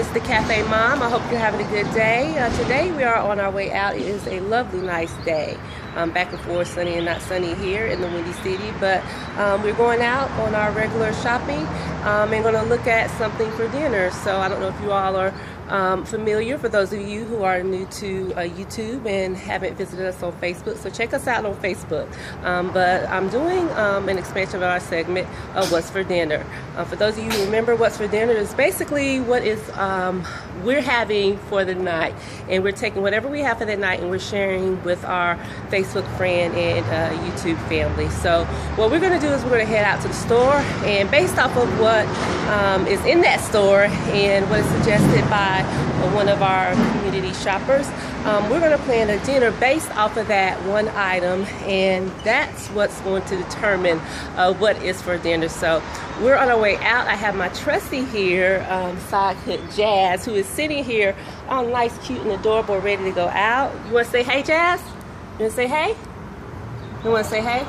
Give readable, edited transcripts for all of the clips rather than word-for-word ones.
it's the Cafe Mom. I hope you're having a good day. Today we are on our way out. It is a lovely, nice day. Back and forth, sunny and not sunny here in the Windy City. But we're going out on our regular shopping and going to look at something for dinner. So I don't know if you all are familiar, for those of you who are new to YouTube and haven't visited us on Facebook. So check us out on Facebook. But I'm doing an expansion of our segment of What's for Dinner. For those of you who remember, What's for Dinner is basically what is we're having for the night, and we're taking whatever we have for the night and we're sharing with our Facebook friend and YouTube family. So what we're going to do is we're going to head out to the store, and based off of what is in that store and what is suggested by one of our community shoppers, we're going to plan a dinner based off of that one item, and that's what's going to determine what is for dinner. So we're on our way out. I have my trusty here, side cook Jazz, who is sitting here all nice, cute, and adorable, ready to go out. You want to say hey, Jazz? You want to say hey? You want to say hey?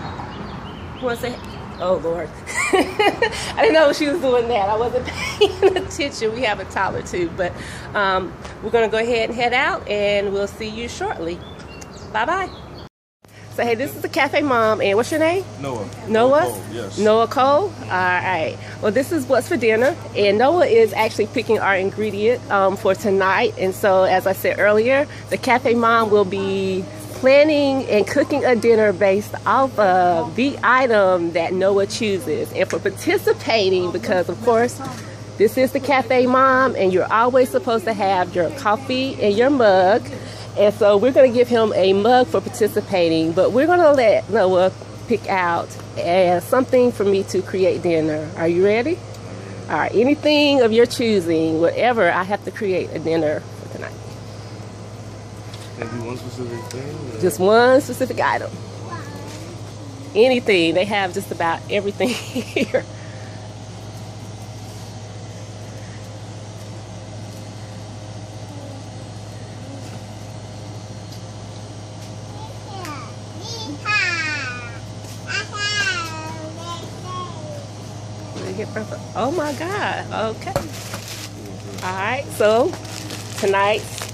You want to say hey? Oh, Lord. I didn't know she was doing that. I wasn't paying attention. We have a toddler, too. But we're going to go ahead and head out, and we'll see you shortly. Bye-bye. So, hey, this is the Cafe Mom, and what's your name? Noah. Noah? Cole, yes. Noah Cole? All right. Well, this is What's for Dinner, and Noah is actually picking our ingredient for tonight. And so, as I said earlier, the Cafe Mom will be planning and cooking a dinner based off of the item that Noah chooses. And for participating, because of course this is the Cafe Mom and you're always supposed to have your coffee and your mug, and so we're going to give him a mug for participating, but we're going to let Noah pick out something for me to create dinner. Are you ready? All right, anything of your choosing, whatever, I have to create a dinner for tonight. Maybe one specific thing? Or? Just one specific item. Anything. They have just about everything here. Oh my God. Okay. Alright, so tonight's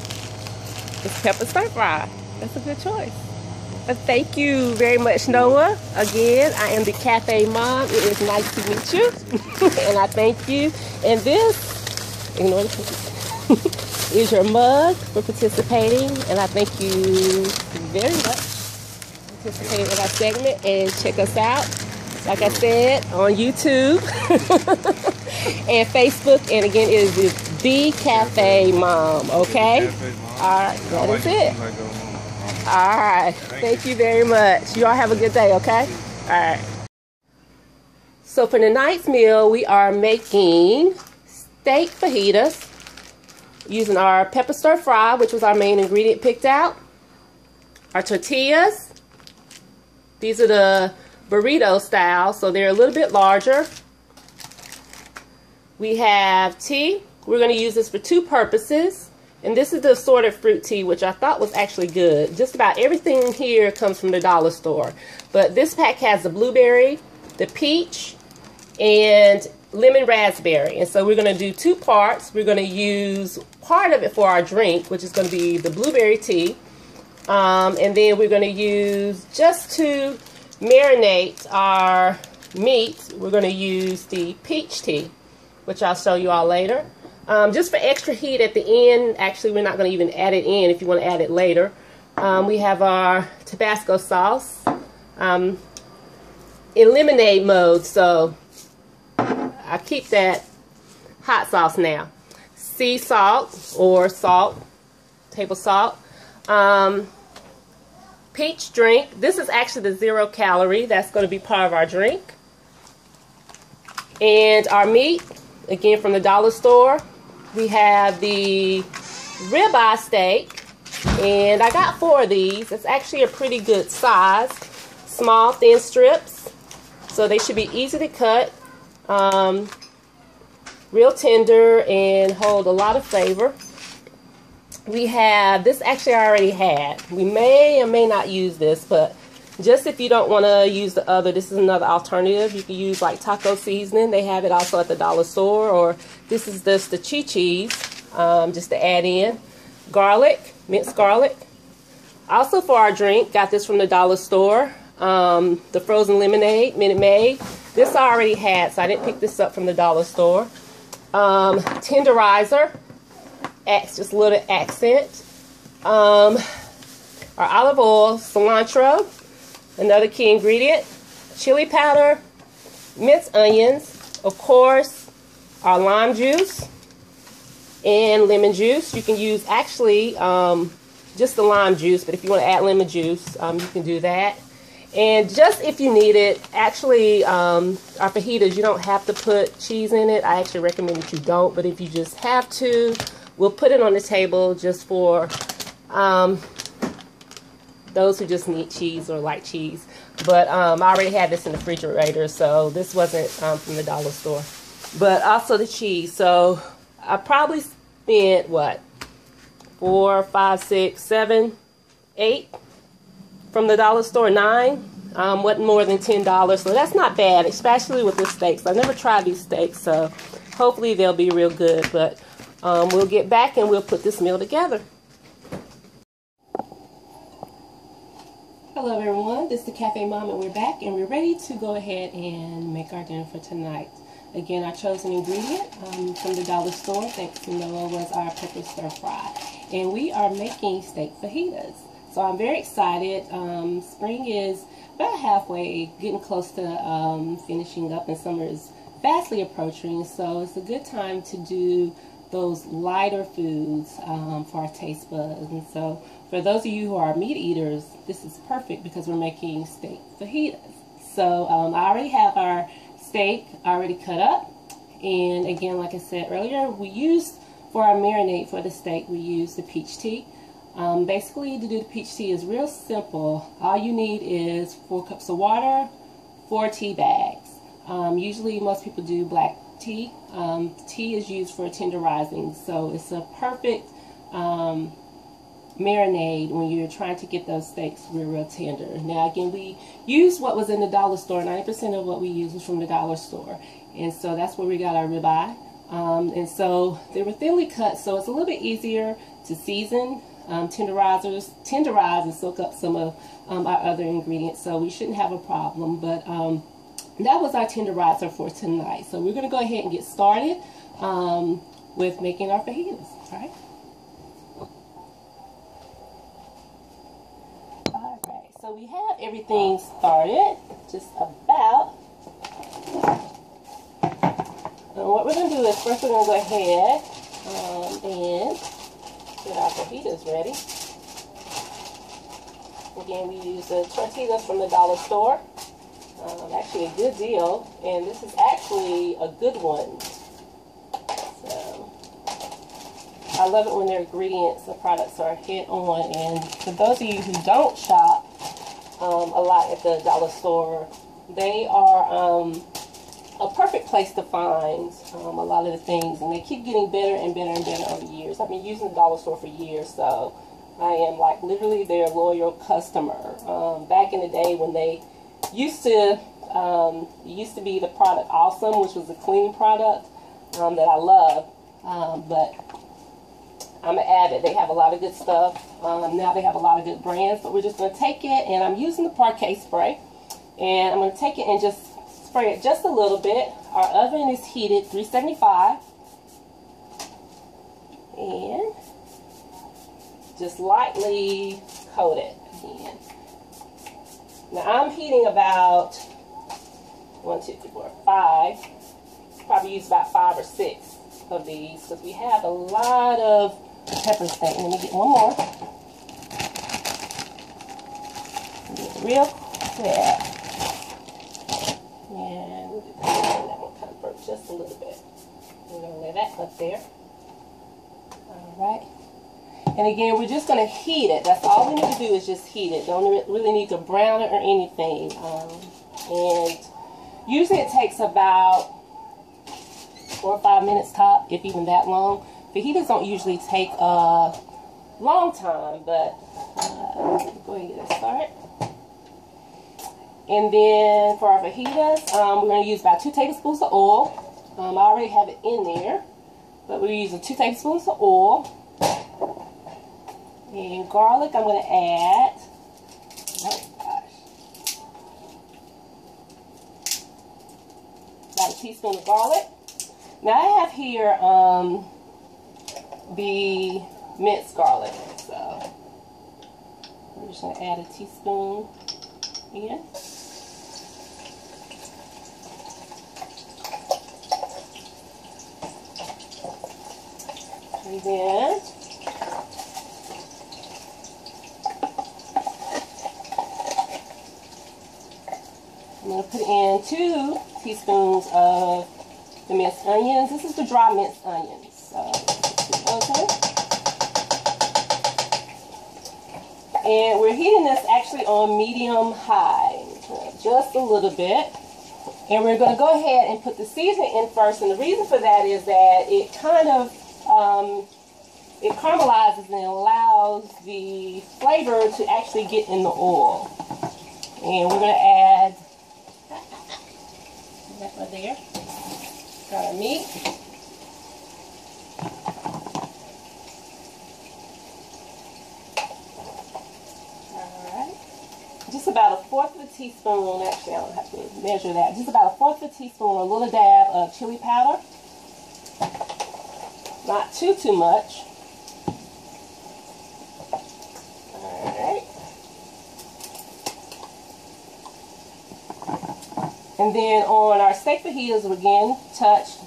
it's pepper stir fry. That's a good choice. Thank you very much, Noah. Again, I am the Cafe Mom. It is nice to meet you. And I thank you. And this, ignore the is your mug for participating. And I thank you very much for participating in our segment. And check us out, like I said, on YouTube and Facebook. And again, it is the Cafe Mom, okay? Alright, that is it. Alright, thank you very much. You all have a good day, okay? Alright. So for tonight's meal, we are making steak fajitas using our pepper stir fry, which was our main ingredient picked out. Our tortillas. These are the burrito style, so they're a little bit larger. We have tea. We're going to use this for two purposes. And this is the assorted fruit tea, which I thought was actually good. Just about everything here comes from the dollar store. But this pack has the blueberry, the peach, and lemon raspberry. And so we're going to do two parts. We're going to use part of it for our drink, which is going to be the blueberry tea. And then we're going to use, just to marinate our meat, we're going to use the peach tea, which I'll show you all later. Just for extra heat at the end. Actually, we're not going to even add it in if you want to add it later. We have our Tabasco sauce in lemonade mode, so I keep that hot sauce now. Sea salt or salt, table salt. Peach drink. This is actually the 0 calorie. That's going to be part of our drink. And our meat, again from the dollar store. We have the ribeye steak, and I got 4 of these. It's actually a pretty good size. Small, thin strips, so they should be easy to cut. Real tender and hold a lot of flavor. We have, this actually I already had. We may or may not use this, but just if you don't want to use the other, this is another alternative. You can use like taco seasoning. They have it also at the dollar store, or this is just the cheese. just to add in. Garlic, minced garlic. Also for our drink, got this from the dollar store. The frozen lemonade, Minute Maid. This I already had, so I didn't pick this up from the dollar store. Tenderizer, just a little accent. Our olive oil, cilantro, another key ingredient. Chili powder, minced onions, of course, our lime juice and lemon juice. You can use actually just the lime juice, but if you want to add lemon juice, you can do that. And just if you need it, actually, our fajitas, you don't have to put cheese in it. I actually recommend that you don't, but if you just have to, we'll put it on the table just for those who just need cheese or like cheese. But I already had this in the refrigerator, so this wasn't from the dollar store. But also the cheese. So I probably spent, what, 4, 5, 6, 7, 8 from the dollar store, 9. Wasn't more than $10, so that's not bad, especially with the steaks. I've never tried these steaks, so hopefully they'll be real good. But we'll get back and we'll put this meal together. Hello everyone, this is the Cafe Mom and we're back and we're ready to go ahead and make our dinner for tonight. Again, our chosen ingredient from the dollar store, thanks to Noah, was our pepper stir fry. And we are making steak fajitas. So I'm very excited. Spring is about halfway, getting close to finishing up, and summer is fastly approaching. So it's a good time to do those lighter foods for our taste buds. And so for those of you who are meat eaters, this is perfect because we're making steak fajitas. So I already have our steak already cut up, and again, like I said earlier, we used for our marinade for the steak, we used the peach tea. Basically, to do the peach tea is real simple. All you need is 4 cups of water, 4 tea bags. Usually most people do black tea. Tea is used for tenderizing, so it's a perfect marinade when you're trying to get those steaks real tender. Now again, we used what was in the dollar store. 90% of what we used was from the dollar store, and so that's where we got our ribeye. And so they were thinly cut, so it's a little bit easier to season, tenderize and soak up some of our other ingredients, so we shouldn't have a problem. But that was our tenderizer for tonight. So we're going to go ahead and get started with making our fajitas. All right. So we have everything started, just about. And what we're going to do is first we're going to go ahead and get our fajitas ready. Again, we use the tortillas from the dollar store. Actually a good deal, and this is actually a good one. So I love it when their ingredients, the products are hit on. And for those of you who don't shop a lot at the dollar store, they are a perfect place to find a lot of the things, and they keep getting better and better and better over the years. I've been using the dollar store for years, so I am like literally their loyal customer. Back in the day when they used to be the product Awesome, which was a clean product that I love, but I'm an avid. They have a lot of good stuff. Now they have a lot of good brands, but we're just going to take it, and I'm using the Parquet spray, and I'm going to take it and just spray it just a little bit. Our oven is heated 375, and just lightly coat it again. Now I'm heating about 1, 2, 3, 4, 5. Probably use about 5 or 6 of these because we have a lot of pepper steak. Let me get one more. Real quick. And we'll do that one kind of burnt just a little bit. We're going to lay that up there. Alright. And again, we're just going to heat it. That's all we need to do is just heat it. Don't really need to brown it or anything. And usually it takes about 4 or 5 minutes top, if even that long. Fajitas don't usually take a long time, but go ahead and get it started. And then for our fajitas, we're going to use about 2 tablespoons of oil. I already have it in there. But we're using 2 tablespoons of oil. And garlic, I'm going to add, oh gosh, about a teaspoon of garlic. Now I have here the minced garlic, so I'm just going to add a teaspoon in. And then I'm going to put in 2 teaspoons of the minced onions. This is the dry minced onions. So, okay. And we're heating this actually on medium-high, just a little bit. And we're going to go ahead and put the seasoning in first. And the reason for that is that it kind of it caramelizes and allows the flavor to actually get in the oil. And we're going to add that right there. Got our meat. Alright. Just about a 1/4 of a teaspoon, actually I don't have to measure that. Just about a 1/4 of a teaspoon, a little dab of chili powder. Not too much. Alright. And then on our steak fajitas, again,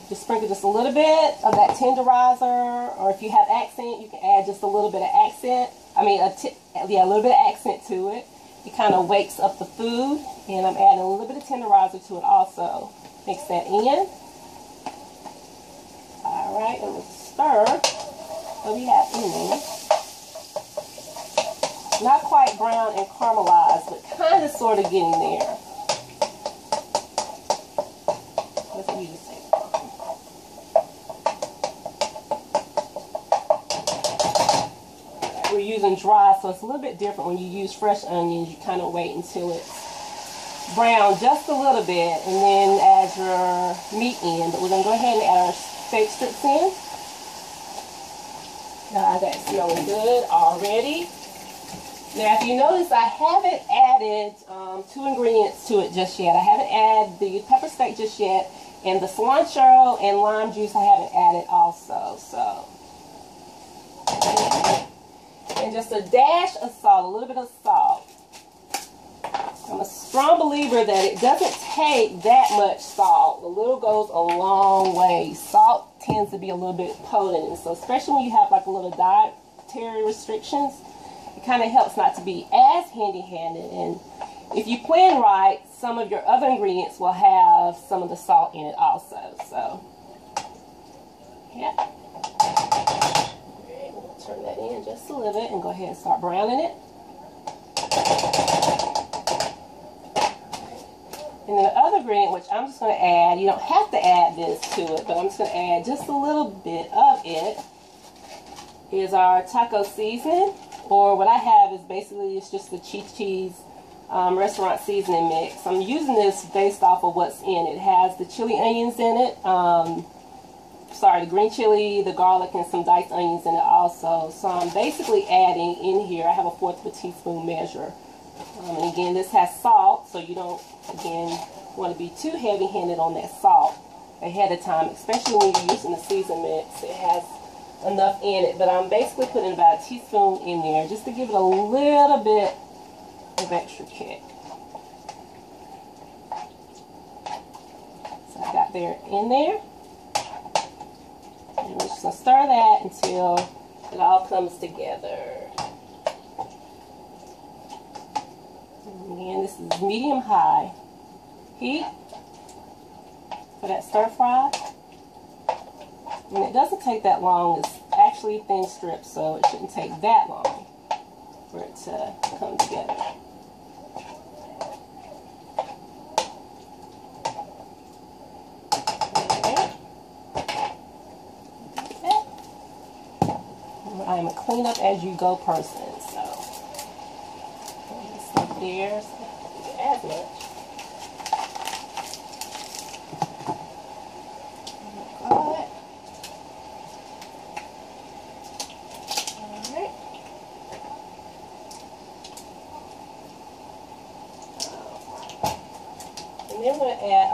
just sprinkle just a little bit of that tenderizer, or if you have accent, you can add just a little bit of accent. I mean, a little bit of accent to it. It kind of wakes up the food, and I'm adding a little bit of tenderizer to it also. Mix that in. Alright, and we'll stir. So we have in there. Not quite brown and caramelized, but kind of sort of getting there. Let's use the same. We're using dry, so it's a little bit different. When you use fresh onions, you kind of wait until it's brown just a little bit, and then add your meat in. But we're going to go ahead and add our steak strips in. Now that's smelling good already. Now if you notice, I haven't added 2 ingredients to it just yet. I haven't added the pepper steak just yet, and the cilantro and lime juice I haven't added also. So, and just a dash of salt, a little bit of salt. I'm a strong believer that it doesn't take that much salt. A little goes a long way. Salt tends to be a little bit potent, and so especially when you have like a little dietary restrictions, it kind of helps not to be as handy-handed. And if you plan right, some of your other ingredients will have some of the salt in it also. So, yeah. Okay, we'll turn that in just a little bit and go ahead and start browning it. And then the other ingredient, which I'm just going to add, you don't have to add this to it, but I'm just going to add just a little bit of it, is our taco seasoning. Or what I have is basically, it's just the cheese restaurant seasoning mix. I'm using this based off of what's in it. It has the chili onions in it, the green chili, the garlic, and some diced onions in it also. So I'm basically adding in here, I have a 1/4 of a teaspoon measure. And again, this has salt, so you don't, again, want to be too heavy-handed on that salt ahead of time, especially when you're using the season mix. It has enough in it, but I'm basically putting about a teaspoon in there just to give it a little bit of extra kick. So I got there in there. And we're just going to stir that until it all comes together. Again, this is medium-high heat for that stir fry. And it doesn't take that long. It's actually thin strips, so it shouldn't take that long for it to come together. Okay. I am a clean up as you go person, so just up there, so not add much.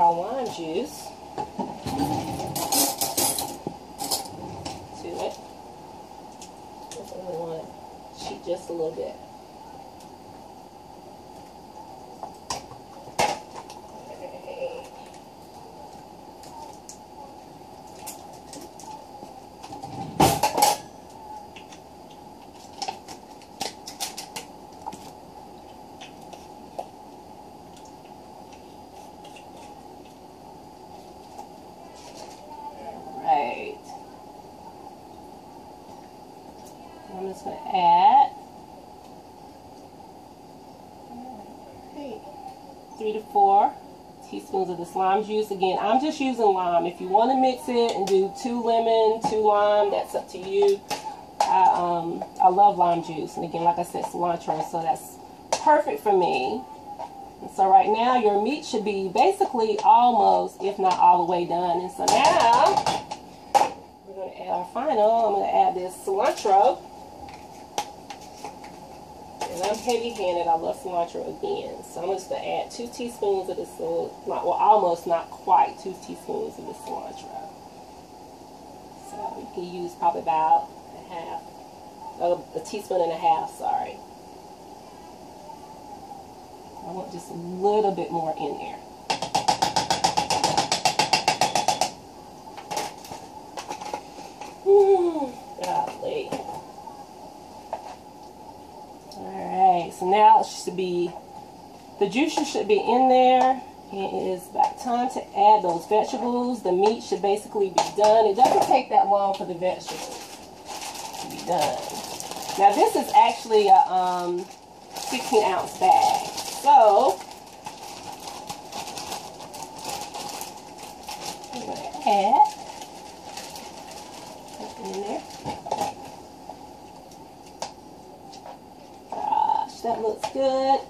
our lime juice to it. Just only want to cheat just a little bit. I'm just going to add 3 to 4 teaspoons of this lime juice. Again, I'm just using lime. If you want to mix it and do 2 lemon, 2 lime, that's up to you. I love lime juice, and again, like I said, cilantro, so that's perfect for me. And so right now, your meat should be basically almost, if not all the way done. And so now we're going to add our final. I'm going to add this cilantro. And I'm heavy-handed. I love cilantro again. So I'm just going to add 2 teaspoons of this, well, almost not quite 2 teaspoons of this cilantro. So you can use probably about a teaspoon and a half, sorry. I want just a little bit more in there. Golly. Alright, so now it should be, the juices should be in there. It is about time to add those vegetables. The meat should basically be done. It doesn't take that long for the vegetables to be done. Now this is actually a 16-ounce bag. So I'm going to add in there. Gosh, that looks good.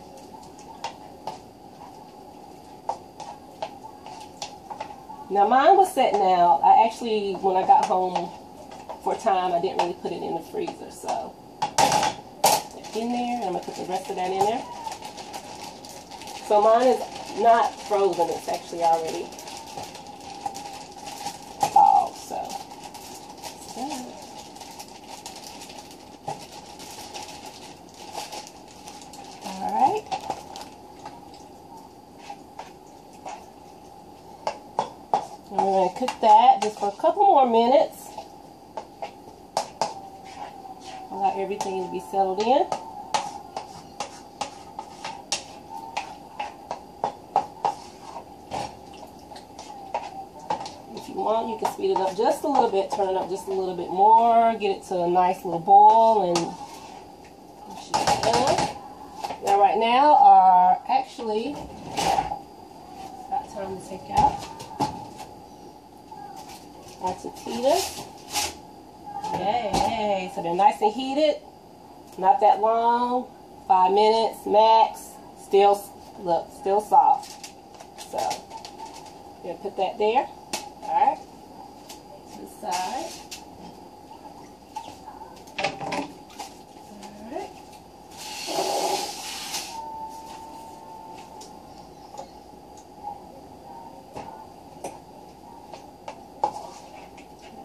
Now mine was setting out. I actually, when I got home for time, I didn't really put it in the freezer. So in there, and I'm going to put the rest of that in there. So mine is not frozen, it's actually already thawed, so. Alright. And we're going to cook that just for a couple more minutes. Allow everything to be settled in. You can speed it up just a little bit, turn it up just a little bit more, get it to a nice little boil, and you should be done. Now right now are actually about time to take out our tortillas. Yay! So they're nice and heated, not that long, 5 minutes max. Still, look, still soft. So I'm gonna put that there. Alright, to the side. Alright.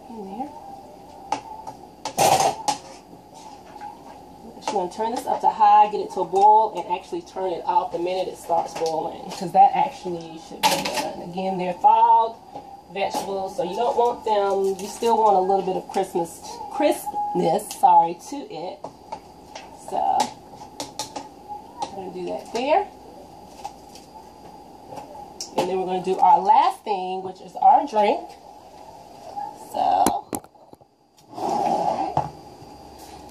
In there. Just want to turn this up to high, get it to a boil, and actually turn it off the minute it starts boiling, because that actually should be done. Again, they're thawed vegetables, so you don't want them, you still want a little bit of crispness, to it. So I'm going to do that there. And then we're going to do our last thing, which is our drink. So, alright.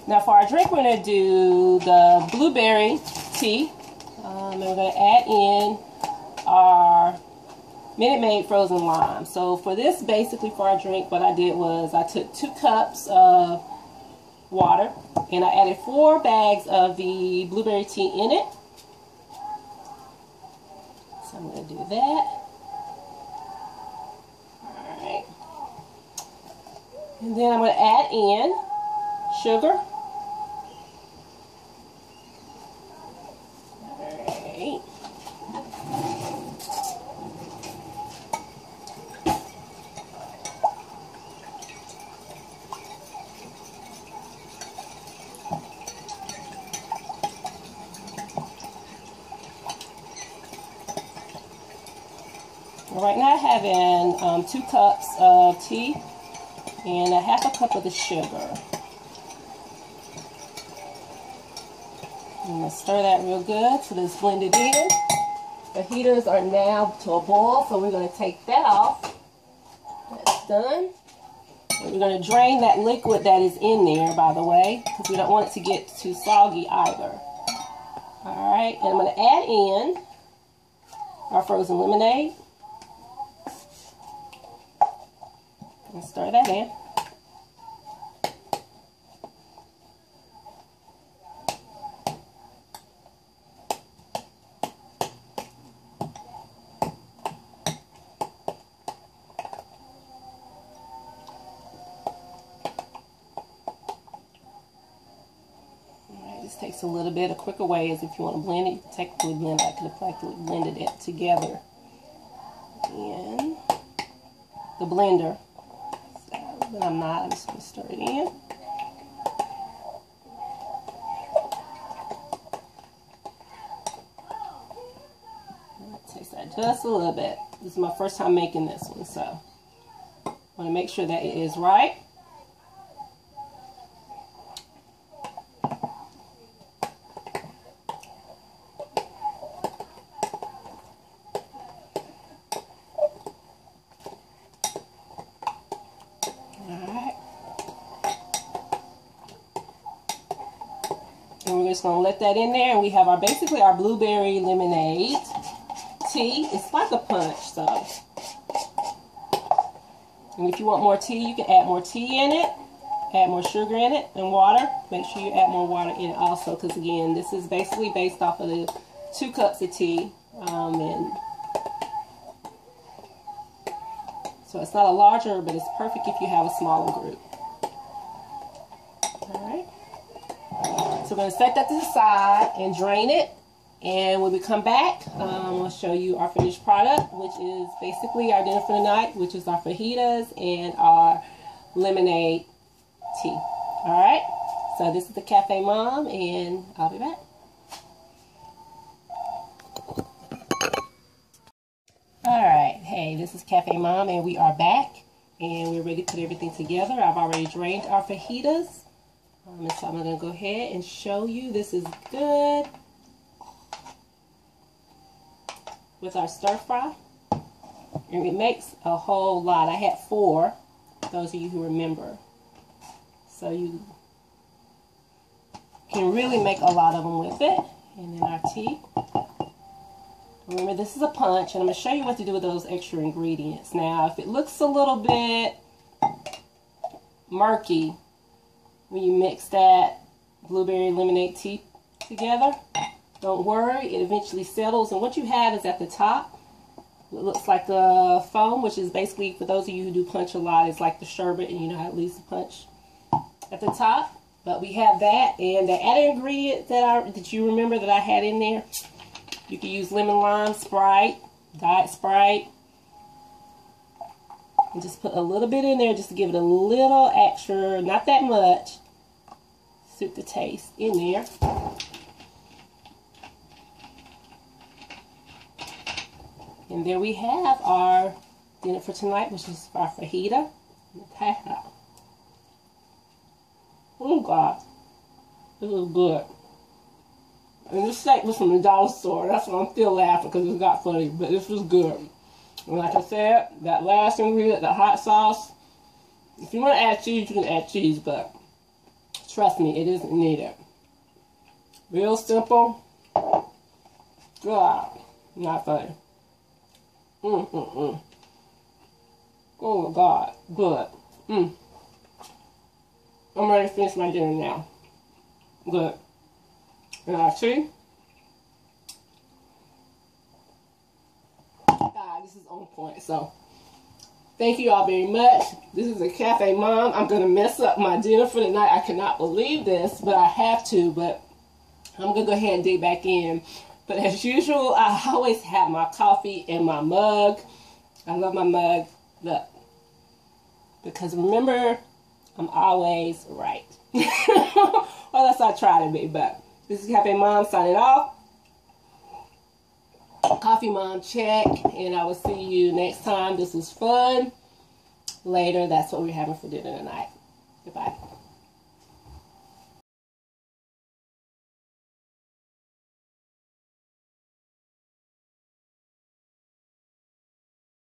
Now for our drink, we're going to do the blueberry tea. And we're going to add in our Minute Maid frozen lime. So for this, basically for our drink, what I did was I took 2 cups of water and I added 4 bags of the blueberry tea in it. So I'm going to do that. Alright. And then I'm going to add in sugar. Alright. Right now I'm having 2 cups of tea and a half a cup of the sugar. I'm going to stir that real good so that it's blended in. The heaters are now to a boil, so we're going to take that off. That's done. And we're going to drain that liquid that is in there, by the way, because we don't want it to get too soggy either. Alright, and I'm going to add in our frozen lemonade. And stir that in. This takes a little bit. A quicker way is if you want to blend it, you can technically blend it. I could have practically blended it together in the blender. So, but I'm not. I'm just going to stir it in. Taste that just a little bit. This is my first time making this one, so I want to make sure that it is right. And we're just going to let that in there, and we have our basically our blueberry lemonade tea. It's like a punch, so. And if you want more tea, you can add more tea in it, add more sugar in it, and water. Make sure you add more water in it also, because again, this is basically based off of the 2 cups of tea. And so it's not a larger, but it's perfect if you have a smaller group. So we're going to set that to the side and drain it. And when we come back, I'll show you our finished product, which is basically our dinner for the night, which is our fajitas and our lemonade tea. Alright, so this is the Cafe Mom, and I'll be back. Alright, hey, this is Cafe Mom, and we are back. And we're ready to put everything together. I've already drained our fajitas. And so I'm going to go ahead and show you. This is good with our stir fry. And it makes a whole lot. I had 4, those of you who remember. So you can really make a lot of them with it. And then our tea. Remember, this is a punch, and I'm going to show you what to do with those extra ingredients. Now, if it looks a little bit murky when you mix that blueberry lemonade tea together, don't worry, it eventually settles. And what you have is at the top, it looks like a foam, which is basically, for those of you who do punch a lot, it's like the sherbet, and you know how it leaves the punch at the top. But we have that, and the added ingredient that you remember that I had in there, you can use lemon lime Sprite, Diet Sprite, and just put a little bit in there just to give it a little extra, not that much, suit the taste in there. And there we have our dinner for tonight, which is our fajita. Oh God, this is good. And this steak was from the dollar store. That's why I'm still laughing, because it got funny, but this was good. And like I said, that last ingredient, the hot sauce, if you want to add cheese, you can add cheese, but trust me, it isn't needed. Real simple. God, not funny. Oh my God, good. I'm ready to finish my dinner now. Good. And our tea. This is on point. So, thank you all very much. This is a Cafe Mom. I'm going to mess up my dinner for the night. I cannot believe this, but I have to. But I'm going to go ahead and dig back in. But as usual, I always have my coffee in my mug. I love my mug. Look. Because remember, I'm always right. Or else I try to be. But this is Cafe Mom signing off. Coffee Mom check, and I will see you next time. This was fun. Later, that's what we're having for dinner tonight. Goodbye.